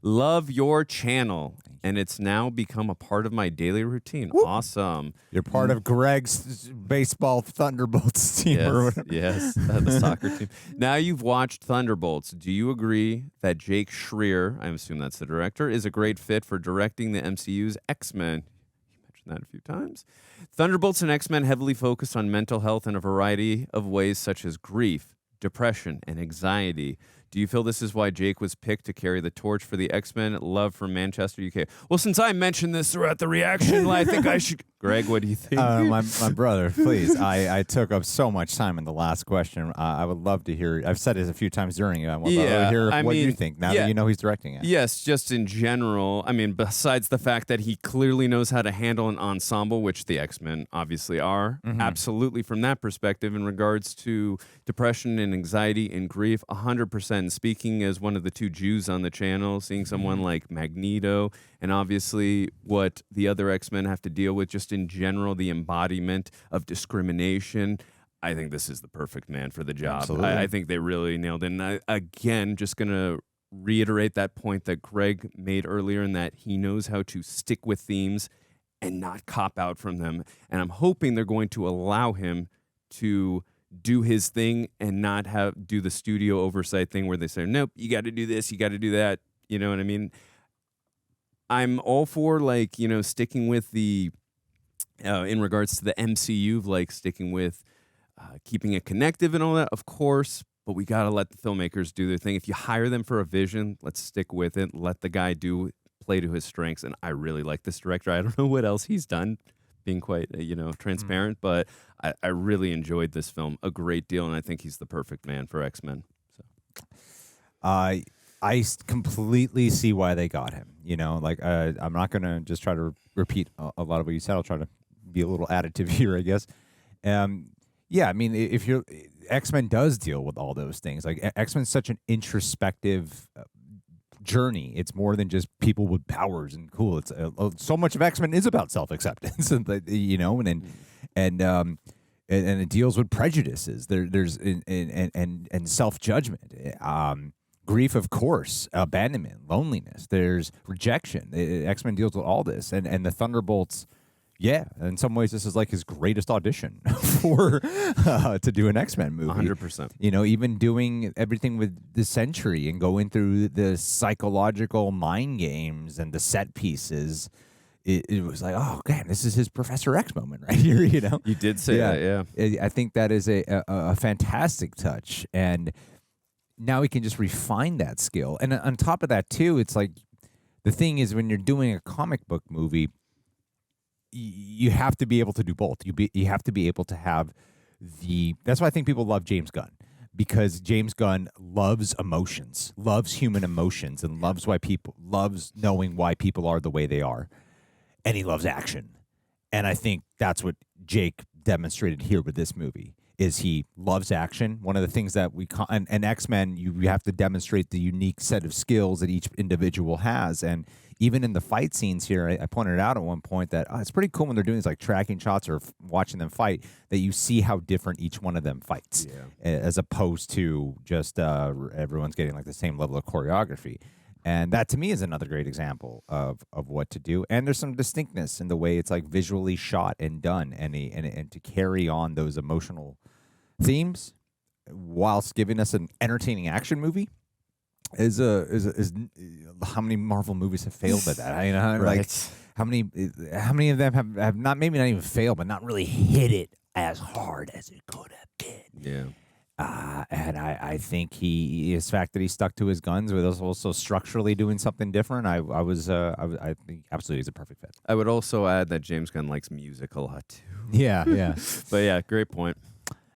Love your channel, and it's now become a part of my daily routine. Woo. Awesome. You're part of Greg's baseball Thunderbolts team or whatever. Yes, the soccer team. Now you've watched Thunderbolts. Do you agree that Jake Schreier, I assume that's the director, is a great fit for directing the MCU's X-Men? You mentioned that a few times. Thunderbolts and X-Men heavily focused on mental health in a variety of ways such as grief, depression, and anxiety. Do you feel this is why Jake was picked to carry the torch for the X-Men? Love from Manchester, UK. Well, since I mentioned this throughout the reaction, I think I should... Greg, what do you think? My brother, please. I took up so much time in the last question. I would love to hear... I've said it a few times during it. I would love to hear what you think now that you know he's directing it. Yes, just in general. I mean, besides the fact that he clearly knows how to handle an ensemble, which the X-Men obviously are, absolutely from that perspective in regards to depression and anxiety and grief, 100%. Speaking as one of the two Jews on the channel, seeing someone like Magneto, and obviously what the other X-Men have to deal with just in general, the embodiment of discrimination, I think this is the perfect man for the job. I think they really nailed it. And again, just going to reiterate that point that Greg made earlier in that he knows how to stick with themes and not cop out from them. And I'm hoping they're going to allow him to do his thing and not do the studio oversight thing where they say, nope, you got to do this, you got to do that. You know what I mean? I'm all for sticking with the in regards to the MCU, like sticking with keeping it connective and all that, of course, but we got to let the filmmakers do their thing. If you hire them for a vision, let's stick with it. Let the guy play to his strengths. And I really like this director. I don't know what else he's done, being quite, transparent, but I really enjoyed this film a great deal, and I think he's the perfect man for X-Men. So. I completely see why they got him. I'm not going to just try to repeat a lot of what you said. I'll try to be a little additive here, I guess. I mean, if you're X-Men does deal with all those things. Like X-Men's such an introspective journey. It's more than just people with powers and cool. It's so much of X-Men is about self-acceptance, and it deals with prejudices. There's and self-judgment. Grief, of course, abandonment, loneliness. There's rejection. X-Men deals with all this, and the Thunderbolts. Yeah, in some ways, this is like his greatest audition for to do an X-Men movie. 100%. Even doing everything with the Century and going through the psychological mind games and the set pieces. It was like, oh, man, this is his Professor X moment right here. You did say that, yeah. I think that is a fantastic touch, and now we can just refine that skill. And on top of that, too, it's like the thing is when you're doing a comic book movie, you have to be able to do both. You have to be able to have that's why I think people love James Gunn, because James Gunn loves emotions, loves human emotions, and loves knowing why people are the way they are, and he loves action. And I think that's what Jake demonstrated here with this movie. Is he loves action. One of the things that and X-Men, you have to demonstrate the unique set of skills that each individual has. And even in the fight scenes here, I pointed out at one point that it's pretty cool when they're doing these like tracking shots or watching them fight, that you see how different each one of them fights, as opposed to just everyone's getting like the same level of choreography. And that to me is another great example of what to do. And there's some distinctness in the way it's like visually shot and done, and to carry on those emotional themes whilst giving us an entertaining action movie is how many Marvel movies have failed at that? Right. Like how many of them have not even failed, but not really hit it as hard as it could have been. Yeah. And I think his fact that he stuck to his guns with us also structurally doing something different. I think absolutely he's a perfect fit. I would also add that James Gunn likes music a lot too. Yeah. But yeah, great point.